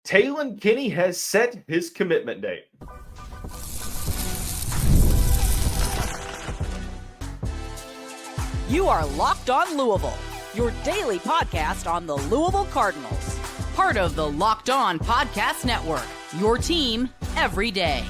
Talon Kenny has set his commitment date. You are Locked On Louisville, your daily podcast on the Louisville Cardinals. Part of the Locked On Podcast Network, your team every day.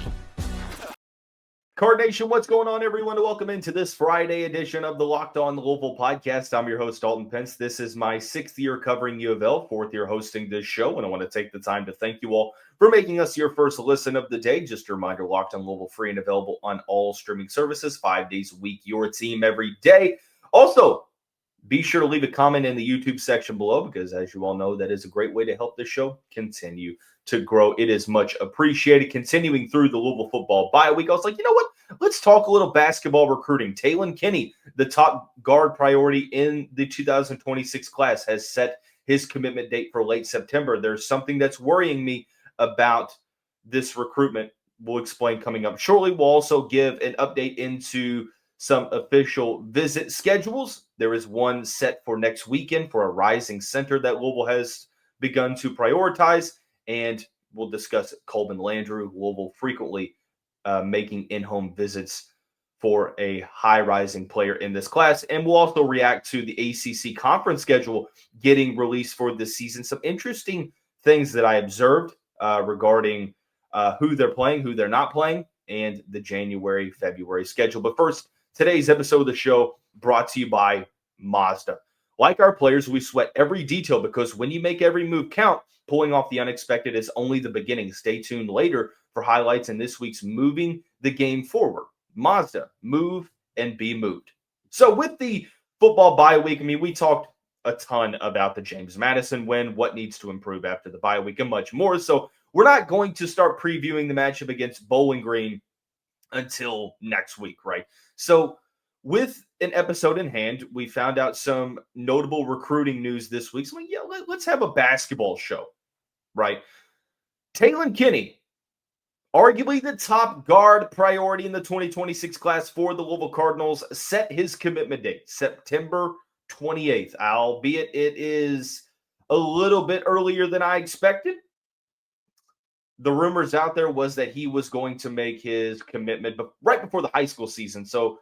Card Nation, what's going on, everyone? Welcome into this Friday edition of the Locked On Louisville podcast. I'm your host, Dalton Pence. This is my 6th year covering U of L, 4th year hosting this show, and I want to take the time to thank you all for making us your first listen of the day. Just a reminder, Locked On Louisville, free and available on all streaming services, 5 days a week, your team every day. Also, be sure to leave a comment in the YouTube section below because, as you all know, that is a great way to help the show continue to grow. It is much appreciated. Continuing through the Louisville football bye week, I was like, you know what? Let's talk a little basketball recruiting. Taylen Kinney, the top guard priority in the 2026 class, has set his commitment date for late September. There's something that's worrying me about this recruitment. We'll explain coming up shortly. We'll also give an update into some official visit schedules. There is one set for next weekend for a rising center that Louisville has begun to prioritize. And we'll discuss Colben Landrew, Louisville frequently making in-home visits for a high-rising player in this class. And we'll also react to the ACC conference schedule getting released for this season. Some interesting things that I observed regarding who they're playing, who they're not playing, and the January, February schedule. But first, today's episode of the show brought to you by Mazda. Like our players, we sweat every detail because when you make every move count, pulling off the unexpected is only the beginning. Stay tuned later for highlights in this week's Moving the Game Forward. Mazda, move and be moved. So with the football bye week, we talked a ton about the James Madison win, what needs to improve after the bye week, and much more. So we're not going to start previewing the matchup against Bowling Green until next week, right? So with an episode in hand, we found out some notable recruiting news this week. So let's have a basketball show, right? Taylen Kinney, arguably the top guard priority in the 2026 class for the Louisville Cardinals, set his commitment date, September 28th, albeit it is a little bit earlier than I expected. The rumors out there was that he was going to make his commitment right before the high school season, so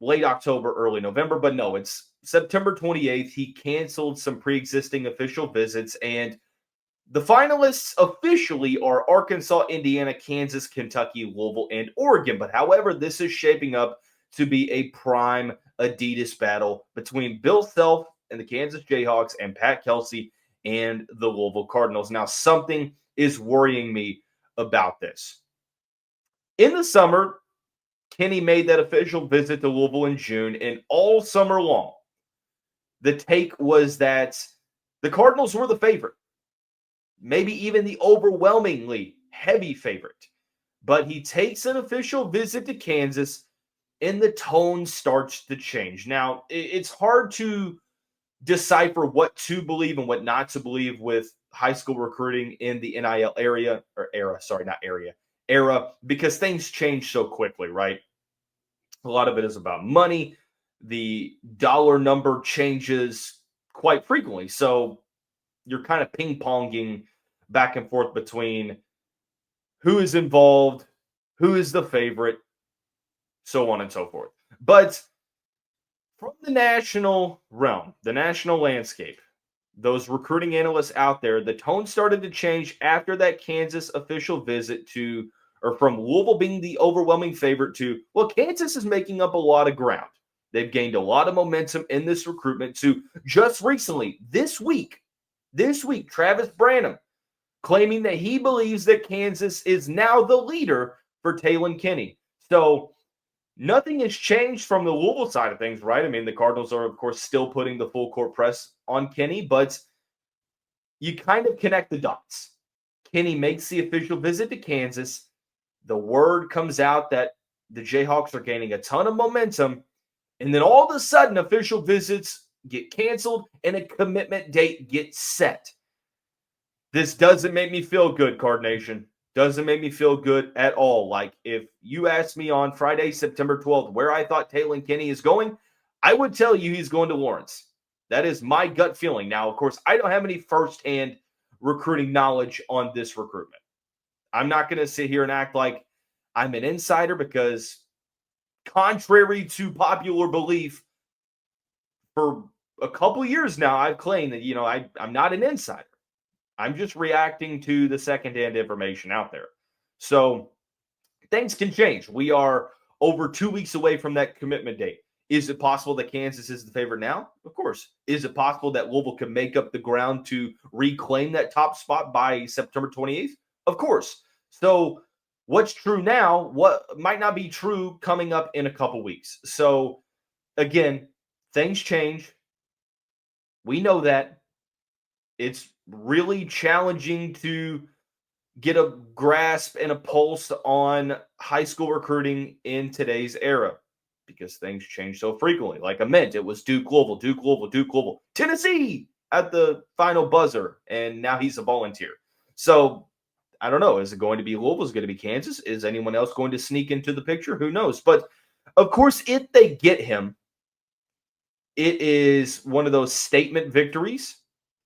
late October, early November, but no, it's September 28th. He canceled some pre-existing official visits, and the finalists officially are Arkansas, Indiana, Kansas, Kentucky, Louisville, and Oregon. But however, this is shaping up to be a prime Adidas battle between Bill Self and the Kansas Jayhawks and Pat Kelsey and the Louisville Cardinals. Now, something is worrying me about this. In the summer, Kenny made that official visit to Louisville in June, and all summer long, the take was that the Cardinals were the favorite, maybe even the overwhelmingly heavy favorite. But he takes an official visit to Kansas, and the tone starts to change. Now, it's hard to decipher what to believe and what not to believe with high school recruiting in the NIL era, because things change so quickly, right? A lot of it is about money. The dollar number changes quite frequently. So you're kind of ping-ponging back and forth between who is involved, who is the favorite, so on and so forth. But from the national realm, the national landscape, those recruiting analysts out there, the tone started to change after that Kansas official visit from Louisville being the overwhelming favorite to, well, Kansas is making up a lot of ground. They've gained a lot of momentum in this recruitment to just recently, this week, Travis Branham claiming that he believes that Kansas is now the leader for Taylen Kinney. So nothing has changed from the Louisville side of things, right? The Cardinals are, of course, still putting the full court press on Kinney, but you kind of connect the dots. Kinney makes the official visit to Kansas. The word comes out that the Jayhawks are gaining a ton of momentum, and then all of a sudden, official visits get canceled and a commitment date gets set. This doesn't make me feel good, Card Nation. Doesn't make me feel good at all. Like, if you asked me on Friday, September 12th, where I thought Taylen Kinney is going, I would tell you he's going to Lawrence. That is my gut feeling. Now, of course, I don't have any firsthand recruiting knowledge on this recruitment. I'm not going to sit here and act like I'm an insider because, contrary to popular belief, for a couple years now, I've claimed that, I'm not an insider. I'm just reacting to the secondhand information out there. So things can change. We are over 2 weeks away from that commitment date. Is it possible that Kansas is the favorite now? Of course. Is it possible that Louisville can make up the ground to reclaim that top spot by September 28th? Of course. So what's true now, what might not be true coming up in a couple weeks. So again, things change. We know that. It's really challenging to get a grasp and a pulse on high school recruiting in today's era because things change so frequently. Like I meant, it was Duke, Louisville, Tennessee at the final buzzer, and now he's a volunteer. So I don't know. Is it going to be Louisville? Is it going to be Kansas? Is anyone else going to sneak into the picture? Who knows? But of course, if they get him, it is one of those statement victories.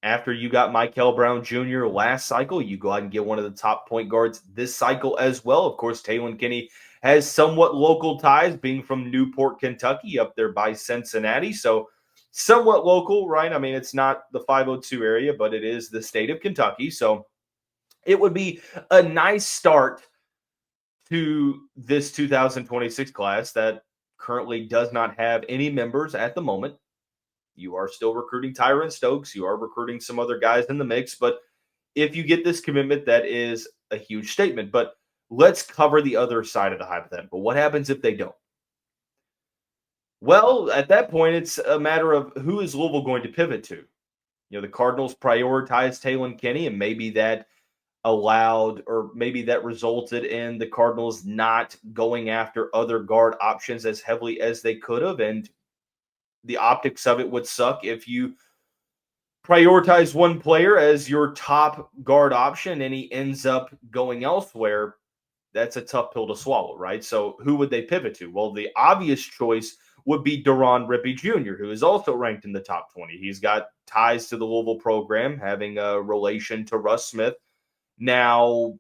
After you got Michael Brown Jr. last cycle, you go out and get one of the top point guards this cycle as well. Of course, Taylen Kinney has somewhat local ties, being from Newport, Kentucky, up there by Cincinnati. So somewhat local, right? I mean, it's not the 502 area, but it is the state of Kentucky. So it would be a nice start to this 2026 class that currently does not have any members at the moment. You are still recruiting Tyron Stokes. You are recruiting some other guys in the mix. But if you get this commitment, that is a huge statement. But let's cover the other side of the hypothetical. What happens if they don't? Well, at that point, it's a matter of who is Louisville going to pivot to. The Cardinals prioritized Talon Kenny, and maybe that resulted in the Cardinals not going after other guard options as heavily as they could have. And the optics of it would suck if you prioritize one player as your top guard option and he ends up going elsewhere. That's a tough pill to swallow, right? So who would they pivot to? Well, the obvious choice would be Deron Rippey Jr., who is also ranked in the top 20. He's got ties to the Louisville program, having a relation to Russ Smith. Now,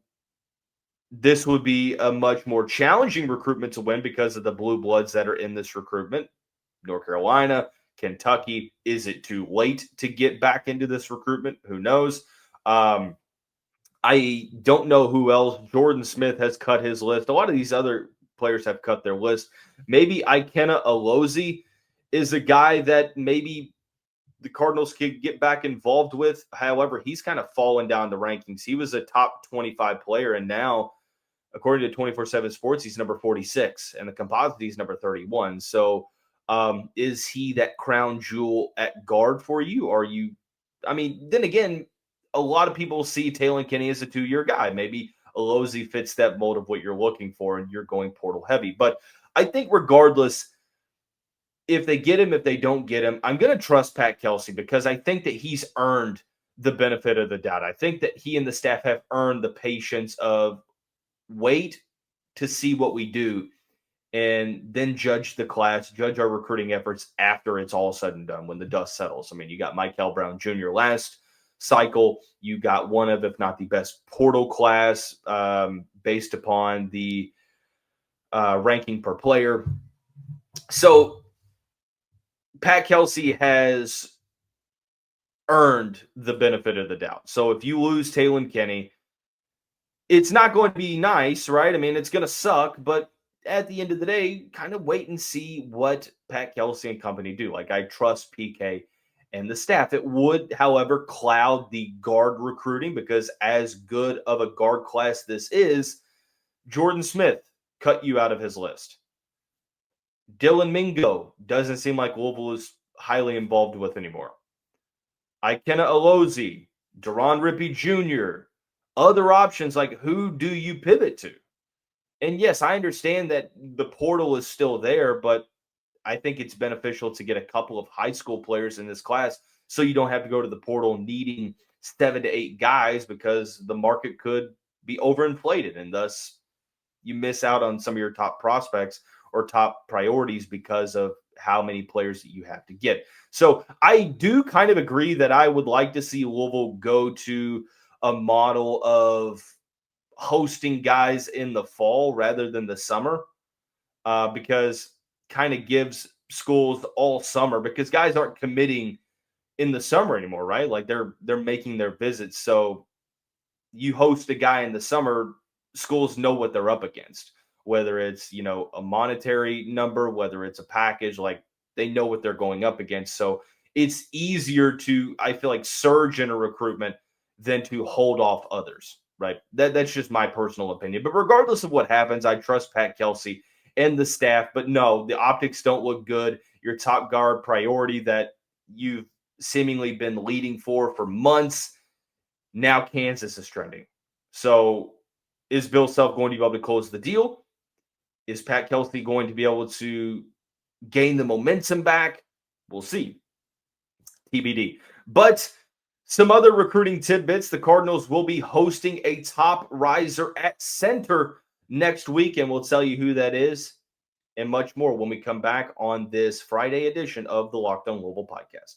this would be a much more challenging recruitment to win because of the blue bloods that are in this recruitment. North Carolina, Kentucky. Is it too late to get back into this recruitment? Who knows? I don't know who else. Jordan Smith has cut his list. A lot of these other players have cut their list. Maybe Ikenna Alozie is a guy that maybe the Cardinals could get back involved with. However, he's kind of fallen down the rankings. He was a top 25 player, and now, according to 24/7 Sports, he's number 46, and the composite, he's number 31. So, is he that crown jewel at guard for you? Then again, a lot of people see Talon Kenny as a 2-year guy. Maybe Alozie fits that mold of what you're looking for, and you're going portal heavy. But I think regardless, if they get him, if they don't get him, I'm going to trust Pat Kelsey because I think that he's earned the benefit of the doubt. I think that he and the staff have earned the patience of wait to see what we do and then judge the class, judge our recruiting efforts after it's all said and done, when the dust settles. I mean, you got Michael Brown Jr. last cycle. You got one of, if not the best portal class based upon the ranking per player. So Pat Kelsey has earned the benefit of the doubt. So if you lose Taylen Kinney, it's not going to be nice, right? I mean, it's going to suck, but at the end of the day, kind of wait and see what Pat Kelsey and company do. Like, I trust PK and the staff. It would, however, cloud the guard recruiting because as good of a guard class this is, Jordan Smith cut you out of his list. Dylan Mingo doesn't seem like Louisville is highly involved with anymore. Ikenna Alozie, Deron Rippey Jr., other options, like who do you pivot to? And yes, I understand that the portal is still there, but I think it's beneficial to get a couple of high school players in this class so you don't have to go to the portal needing 7 to 8 guys because the market could be overinflated, and thus you miss out on some of your top prospects or top priorities because of how many players that you have to get. So I do kind of agree that I would like to see Louisville go to a model of hosting guys in the fall rather than the summer, because kind of gives schools all summer, because guys aren't committing in the summer anymore, right? Like they're making their visits. So you host a guy in the summer, schools know what they're up against, whether it's, a monetary number, whether it's a package, like they know what they're going up against. So it's easier to, I feel like, surge in a recruitment than to hold off others, right? That's just my personal opinion. But regardless of what happens, I trust Pat Kelsey and the staff. But no, the optics don't look good. Your top guard priority that you've seemingly been leading for months, now Kansas is trending. So is Bill Self going to be able to close the deal? Is Pat Kelsey going to be able to gain the momentum back? We'll see. TBD. But some other recruiting tidbits: the Cardinals will be hosting a top riser at center next week, and we'll tell you who that is and much more when we come back on this Friday edition of the Locked On Louisville podcast.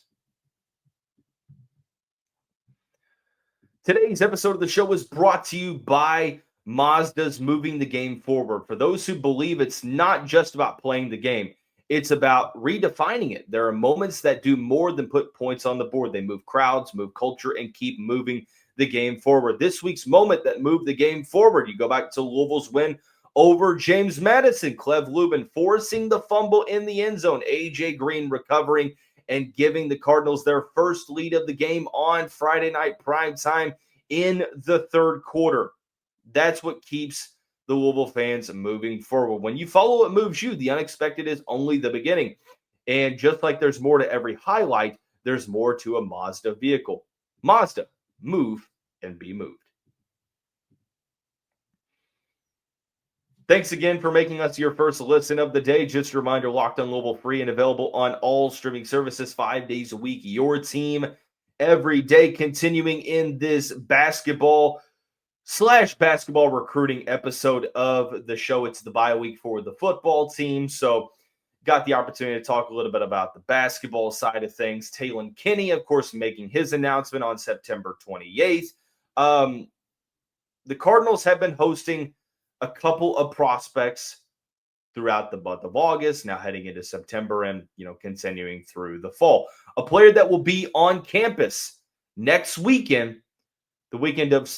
Today's episode of the show is brought to you by Mazda's Moving the Game Forward. For those who believe it's not just about playing the game, it's about redefining it. There are moments that do more than put points on the board. They move crowds, move culture, and keep moving the game forward. This week's moment that moved the game forward, you go back to Louisville's win over James Madison. Clev Lubin forcing the fumble in the end zone. AJ Green recovering and giving the Cardinals their first lead of the game on Friday night prime time in the third quarter. That's what keeps the Louisville fans moving forward. When you follow what moves you, the unexpected is only the beginning. And just like there's more to every highlight, there's more to a Mazda vehicle. Mazda, move and be moved. Thanks again for making us your first listen of the day. Just a reminder, Locked On Louisville, free and available on all streaming services 5 days a week. Your team every day. Continuing in this basketball recruiting episode of the show. It's the bye week for the football team, so got the opportunity to talk a little bit about the basketball side of things. Taylen Kinney, of course, making his announcement on September 28th. The Cardinals have been hosting a couple of prospects throughout the month of August, now heading into September and, continuing through the fall. A player that will be on campus next weekend, the weekend of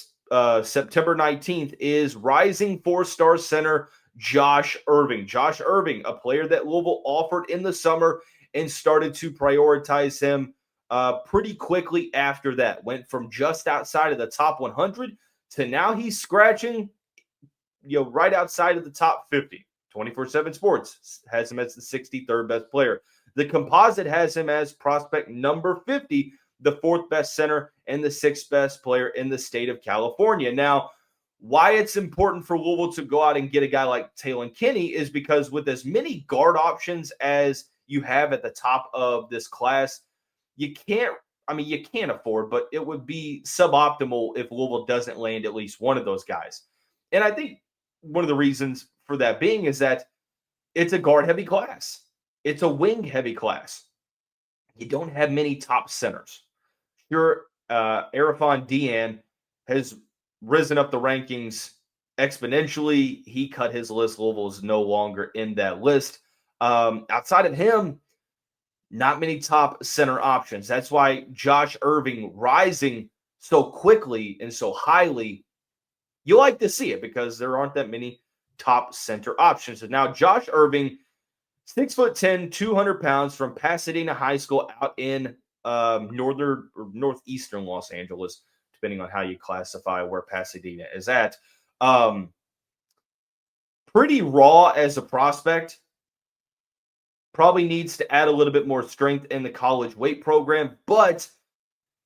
September 19th, is rising four-star center Josh Irving. Josh Irving, a player that Louisville offered in the summer and started to prioritize him pretty quickly after that. Went from just outside of the top 100 to now he's scratching right outside of the top 50. 24/7 Sports has him as the 63rd best player. The composite has him as prospect number 50, the fourth best center and the sixth best player in the state of California. Now, why it's important for Louisville to go out and get a guy like Talon Kenny is because with as many guard options as you have at the top of this class, you can't afford, but it would be suboptimal if Louisville doesn't land at least one of those guys. And I think one of the reasons for that being is that it's a guard-heavy class. It's a wing-heavy class. You don't have many top centers. Your Arifan Dian has risen up the rankings exponentially. He cut his list. Louisville is no longer in that list. Outside of him, not many top center options. That's why Josh Irving rising so quickly and so highly, you like to see it because there aren't that many top center options. So now Josh Irving, 6'10", 200 pounds, from Pasadena High School out in northern or northeastern Los Angeles, depending on how you classify where Pasadena is at. Pretty raw as a prospect. Probably needs to add a little bit more strength in the college weight program, but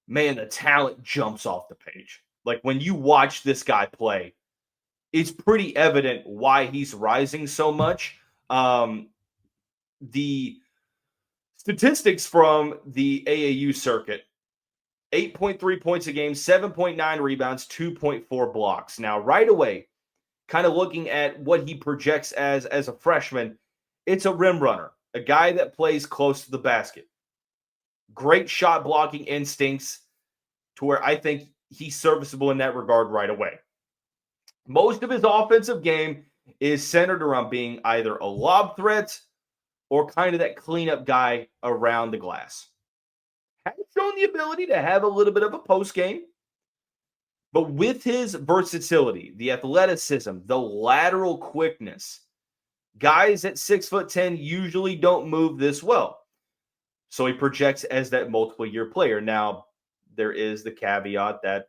man, the talent jumps off the page. Like when you watch this guy play, it's pretty evident why he's rising so much. The statistics from the AAU circuit: 8.3 points a game, 7.9 rebounds, 2.4 blocks. Now, right away, kind of looking at what he projects as a freshman, it's a rim runner, a guy that plays close to the basket. Great shot blocking instincts to where I think he's serviceable in that regard right away. Most of his offensive game is centered around being either a lob threat or kind of that cleanup guy around the glass. Has shown the ability to have a little bit of a post game, but with his versatility, the athleticism, the lateral quickness, guys at 6'10" usually don't move this well. So he projects as that multiple year player. Now, there is the caveat that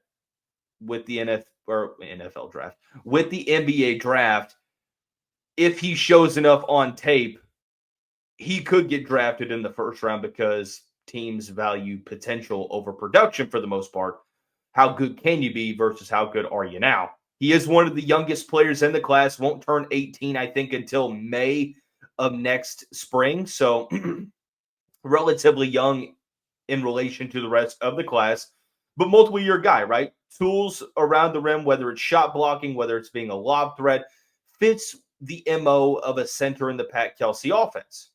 with the NFL draft, with the NBA draft, if he shows enough on tape, he could get drafted in the first round because teams value potential over production for the most part. How good can you be versus how good are you now? He is one of the youngest players in the class, won't turn 18, I think, until May of next spring. So relatively young in relation to the rest of the class, but multiple year guy, right? Tools around the rim, whether it's shot blocking, whether it's being a lob threat, fits the MO of a center in the Pat Kelsey offense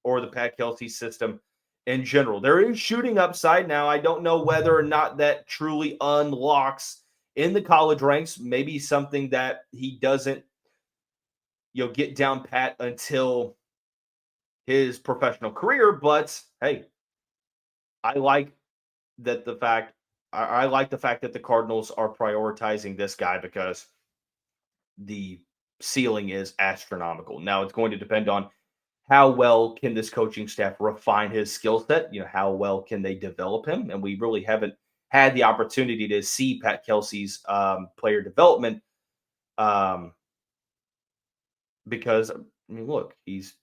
or the Pat Kelsey system in general. There is shooting upside. Now, I don't know whether or not that truly unlocks in the college ranks, maybe something that he doesn't, get down pat until his professional career. But hey, I like that the fact that the Cardinals are prioritizing this guy because the ceiling is astronomical. Now it's going to depend on how well can this coaching staff refine his skill set? How well can they develop him? And we really haven't had the opportunity to see Pat Kelsey's player development because, look, he's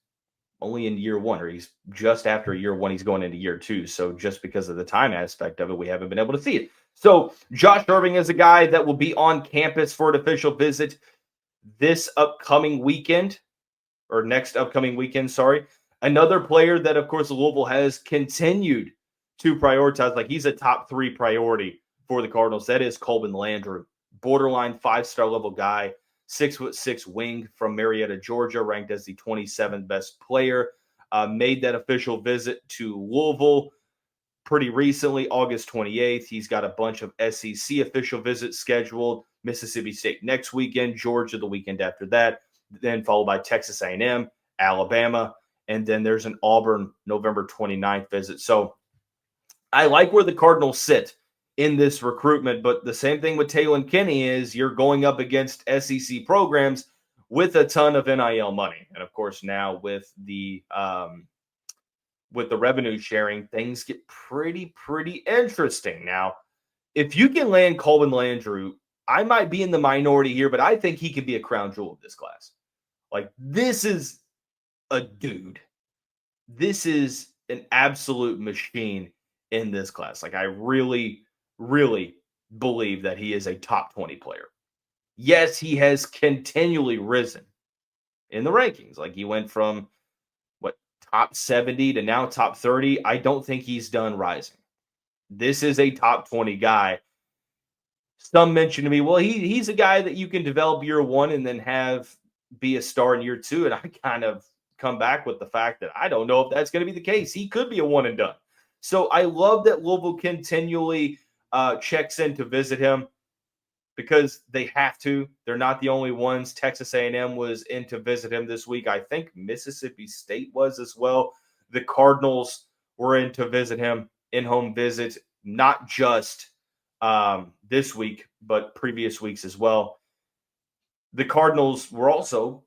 only in year one, or he's just after year one. He's going into year two. So just because of the time aspect of it, we haven't been able to see it. So Josh Irving is a guy that will be on campus for an official visit this upcoming weekend. Or next upcoming weekend, sorry. Another player that, of course, Louisville has continued to prioritize, like he's a top 3 priority for the Cardinals. That is Colben Landrew, borderline 5-star level guy, 6'6" wing from Marietta, Georgia, ranked as the 27th best player. Made that official visit to Louisville pretty recently, August 28th. He's got a bunch of SEC official visits scheduled. Mississippi State next weekend, Georgia the weekend after that, then followed by Texas A&M, Alabama, and then there's an Auburn November 29th visit. So I like where the Cardinals sit in this recruitment, but the same thing with Taylen Kinney is you're going up against SEC programs with a ton of NIL money. And of course, now with the revenue sharing, things get pretty interesting. Now, if you can land Colben Landrew, I might be in the minority here, but I think he could be a crown jewel of this class. Like, this is a dude. This is an absolute machine in this class. Like, I really believe that he is a top 20 player. Yes, he has continually risen in the rankings. Like, he went from, top 70 to now top 30. I don't think he's done rising. This is a top 20 guy. Some mentioned to me, well, he's a guy that you can develop year one and then have be a star in year two. And I kind of come back with the fact that I don't know if that's going to be the case. He could be a one and done. So I love that Louisville continually checks in to visit him because they have to. They're not the only ones. Texas A&M was in to visit him this week. I think Mississippi State was as well. The Cardinals were in to visit him, in-home visit, not just this week, but previous weeks as well. The Cardinals were also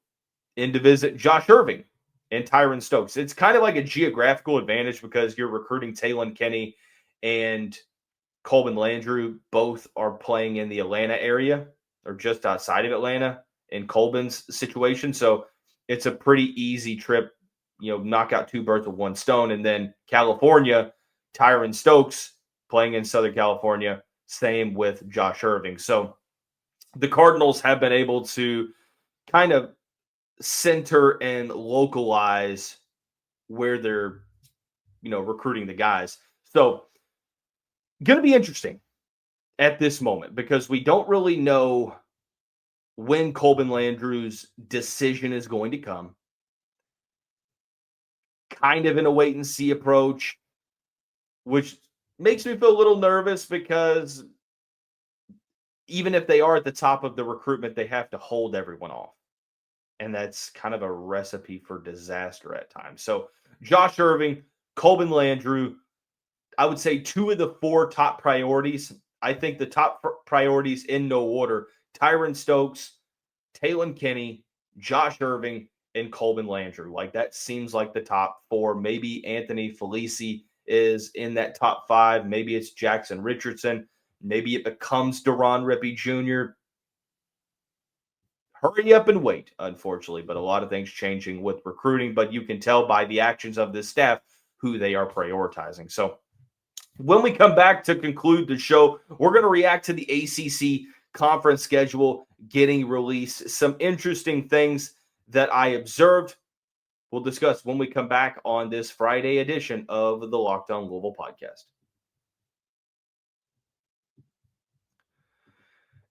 in to visit Josh Irving and Tyron Stokes. It's kind of like a geographical advantage because you're recruiting Talon Kenny and Colben Landrew. Both are playing in the Atlanta area or just outside of Atlanta in Colben's situation. So it's a pretty easy trip, knock out 2 birds with 1 stone. And then California, Tyron Stokes playing in Southern California, same with Josh Irving. So the Cardinals have been able to kind of center and localize where they're, recruiting the guys. So going to be interesting at this moment because we don't really know when Colben Landrew's decision is going to come. Kind of in a wait and see approach, which makes me feel a little nervous because even if they are at the top of the recruitment, they have to hold everyone off. And that's kind of a recipe for disaster at times. So Josh Irving, Colben Landrew, I would say 2 of the 4 top priorities. I think the top priorities in no order: Tyron Stokes, Taylen Kinney, Josh Irving, and Colben Landrew. Like, that seems like the top 4. Maybe Anthony Felici is in that top 5. Maybe it's Jackson Richardson. Maybe it becomes Deron Rippey Jr. Hurry up and wait, unfortunately, but a lot of things changing with recruiting, but you can tell by the actions of this staff who they are prioritizing. So when we come back to conclude the show, we're going to react to the ACC conference schedule getting released. Some interesting things that I observed. We'll discuss when we come back on this Friday edition of the Locked On Louisville podcast.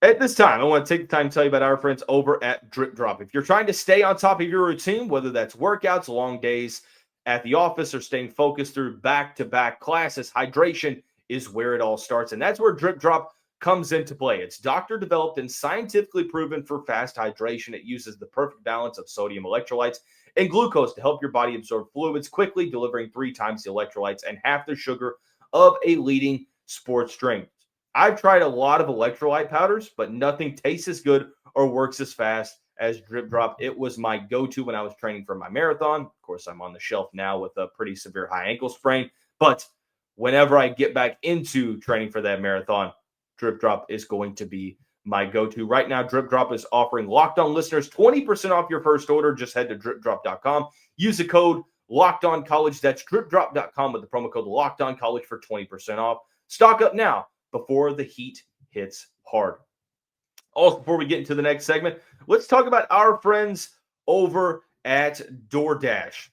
At this time, I want to take the time to tell you about our friends over at Drip Drop. If you're trying to stay on top of your routine, whether that's workouts, long days at the office, or staying focused through back-to-back classes, hydration is where it all starts. And that's where Drip Drop comes into play. It's doctor-developed and scientifically proven for fast hydration. It uses the perfect balance of sodium electrolytes and glucose to help your body absorb fluids quickly, delivering 3 times the electrolytes and half the sugar of a leading sports drink. I've tried a lot of electrolyte powders, but nothing tastes as good or works as fast as Drip Drop. It was my go-to when I was training for my marathon. Of course, I'm on the shelf now with a pretty severe high ankle sprain, but whenever I get back into training for that marathon, Drip Drop is going to be my go-to. Right now, Drip Drop is offering Locked On listeners 20% off your first order. Just head to dripdrop.com. Use the code LOCKEDONCollege. That's dripdrop.com with the promo code LOCKEDONCollege for 20% off. Stock up now before the heat hits hard. Also, before we get into the next segment, let's talk about our friends over at DoorDash.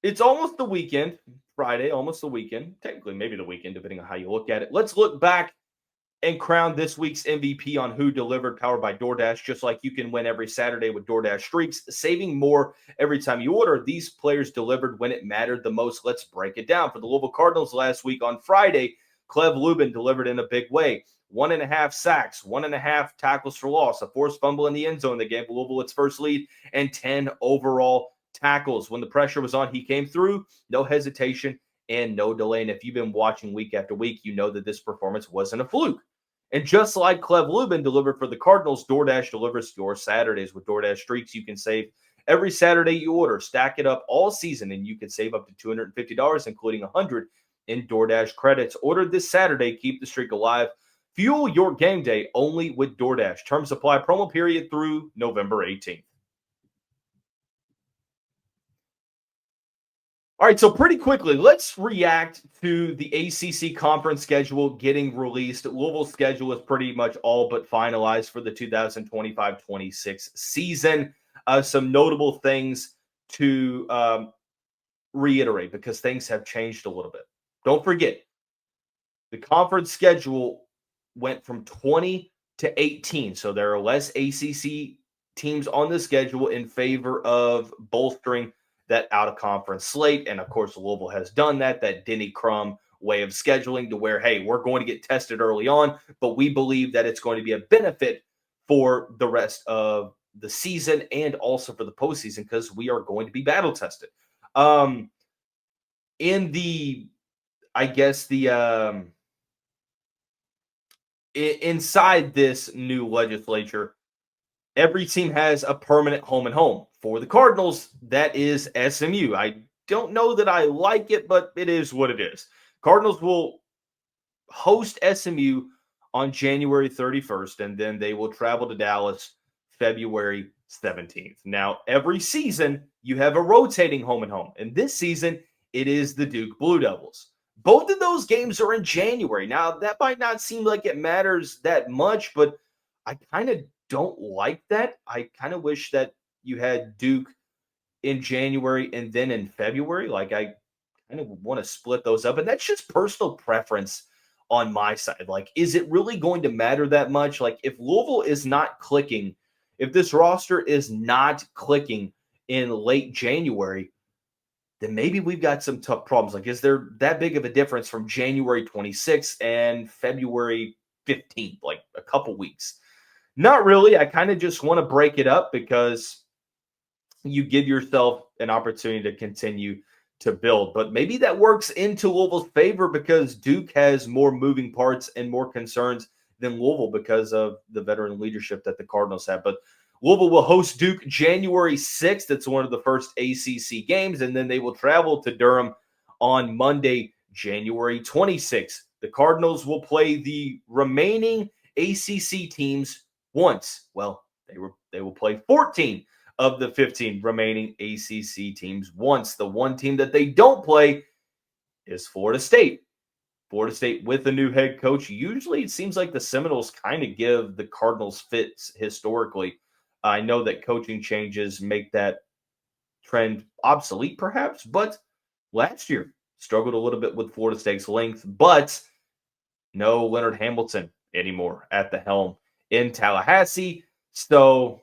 It's almost the weekend, Friday, almost the weekend. Technically, maybe the weekend, depending on how you look at it. Let's look back and crown this week's MVP on Who Delivered, powered by DoorDash. Just like you can win every Saturday with DoorDash Streaks, saving more every time you order. These players delivered when it mattered the most. Let's break it down. For the Louisville Cardinals last week on Friday, Cleb Lubin delivered in a big way. 1.5 sacks, 1.5 tackles for loss, a forced fumble in the end zone that gave Louisville its first lead, and 10 overall tackles. When the pressure was on, he came through, no hesitation and no delay. And if you've been watching week after week, you know that this performance wasn't a fluke. And just like Cleb Lubin delivered for the Cardinals, DoorDash delivers your Saturdays. With DoorDash Streaks, you can save every Saturday you order. Stack it up all season, and you can save up to $250, including $100 in DoorDash credits. Ordered this Saturday. Keep the streak alive. Fuel your game day only with DoorDash. Terms apply. Promo period through November 18th. All right, so pretty quickly, let's react to the ACC conference schedule getting released. Louisville's schedule is pretty much all but finalized for the 2025-26 season. Some notable things to reiterate, because things have changed a little bit. Don't forget, the conference schedule went from 20 to 18, so there are less ACC teams on the schedule in favor of bolstering that out-of-conference slate. And, of course, Louisville has done that Denny Crum way of scheduling to where, hey, we're going to get tested early on, but we believe that it's going to be a benefit for the rest of the season and also for the postseason, because we are going to be battle tested. Inside this new legislature, every team has a permanent home and home. For the Cardinals, that is SMU. I don't know that I like it, but it is what it is. Cardinals will host SMU on January 31st, and then they will travel to Dallas February 17th. Now, every season, you have a rotating home and home. And this season, it is the Duke Blue Devils. Both of those games are in January. Now, that might not seem like it matters that much, but I kind of don't like that. I kind of wish that you had Duke in January and then in February. Like, I kind of want to split those up. And that's just personal preference on my side. Like, is it really going to matter that much? Like, if Louisville is not clicking, if this roster is not clicking in late January, then maybe we've got some tough problems. Like, is there that big of a difference from January 26th and February 15th, like a couple weeks. Not really. I kind of just want to break it up because you give yourself an opportunity to continue to build. But maybe that works into Louisville's favor because Duke has more moving parts and more concerns than Louisville because of the veteran leadership that the Cardinals have. But Louisville will host Duke January 6th. It's one of the first ACC games, and then they will travel to Durham on Monday, January 26th. The Cardinals will play the remaining ACC teams once. Well, they will play 14 of the 15 remaining ACC teams once. The one team that they don't play is Florida State. Florida State with a new head coach. Usually it seems like the Seminoles kind of give the Cardinals fits historically. I know that coaching changes make that trend obsolete perhaps, but last year struggled a little bit with Florida State's length, but no Leonard Hamilton anymore at the helm in Tallahassee. So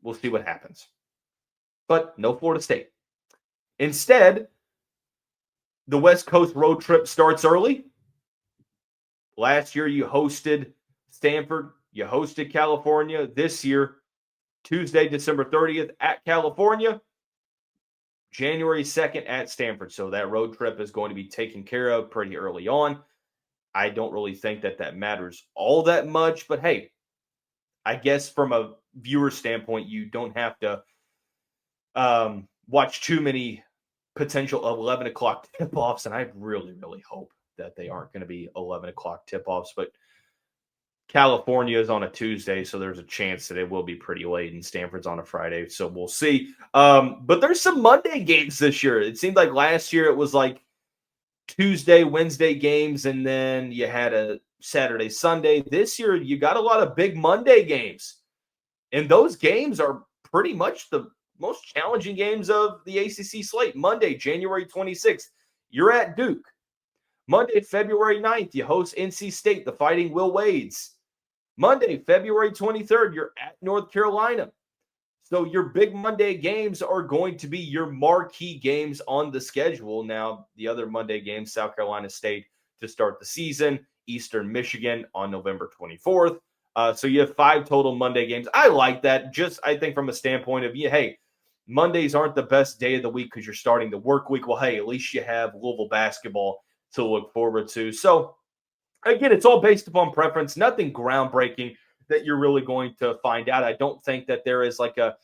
we'll see what happens. But no Florida State. Instead, the West Coast road trip starts early. Last year, you hosted Stanford. You hosted California. This year, Tuesday, December 30th at California. January 2nd at Stanford. So that road trip is going to be taken care of pretty early on. I don't really think that matters all that much. But hey, I guess from a viewer standpoint, you don't have to watch too many potential 11 o'clock tip-offs. And I really, really hope that they aren't going to be 11 o'clock tip-offs. But California is on a Tuesday, so there's a chance that it will be pretty late, and Stanford's on a Friday, so we'll see. But there's some Monday games this year. It seemed like last year it was like Tuesday, Wednesday games, and then you had a Saturday, Sunday. This year, you got a lot of big Monday games, and those games are pretty much the most challenging games of the ACC slate. Monday, January 26th, you're at Duke. Monday, February 9th, you host NC State, the Fighting Will Wades. Monday, February 23rd, you're at North Carolina. So your big Monday games are going to be your marquee games on the schedule. Now, the other Monday games, South Carolina State to start the season, Eastern Michigan on November 24th. So you have 5 total Monday games. I like that. Just, I think from a standpoint of, hey, Mondays aren't the best day of the week because you're starting the work week. Well, hey, at least you have Louisville basketball to look forward to. So, again, it's all based upon preference. Nothing groundbreaking that you're really going to find out. I don't think that there is like a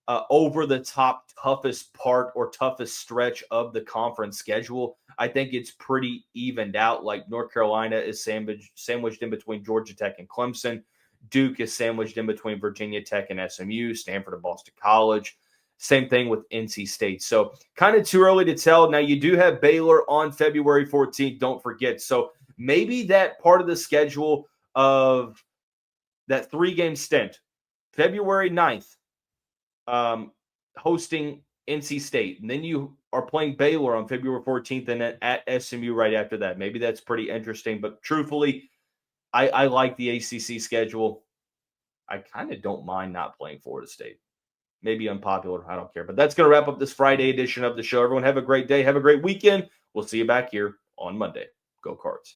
over-the-top toughest part or toughest stretch of the conference schedule. I think it's pretty evened out. Like North Carolina is sandwiched in between Georgia Tech and Clemson. Duke is sandwiched in between Virginia Tech and SMU, Stanford and Boston College. Same thing with NC State. So kind of too early to tell. Now, you do have Baylor on February 14th. Don't forget. So maybe that part of the schedule of that 3-game stint, February 9th, hosting NC State. And then you are playing Baylor on February 14th and then at SMU right after that. Maybe that's pretty interesting. But truthfully, I like the ACC schedule. I kind of don't mind not playing Florida State. Maybe unpopular. I don't care. But that's going to wrap up this Friday edition of the show. Everyone have a great day. Have a great weekend. We'll see you back here on Monday. Go Cards.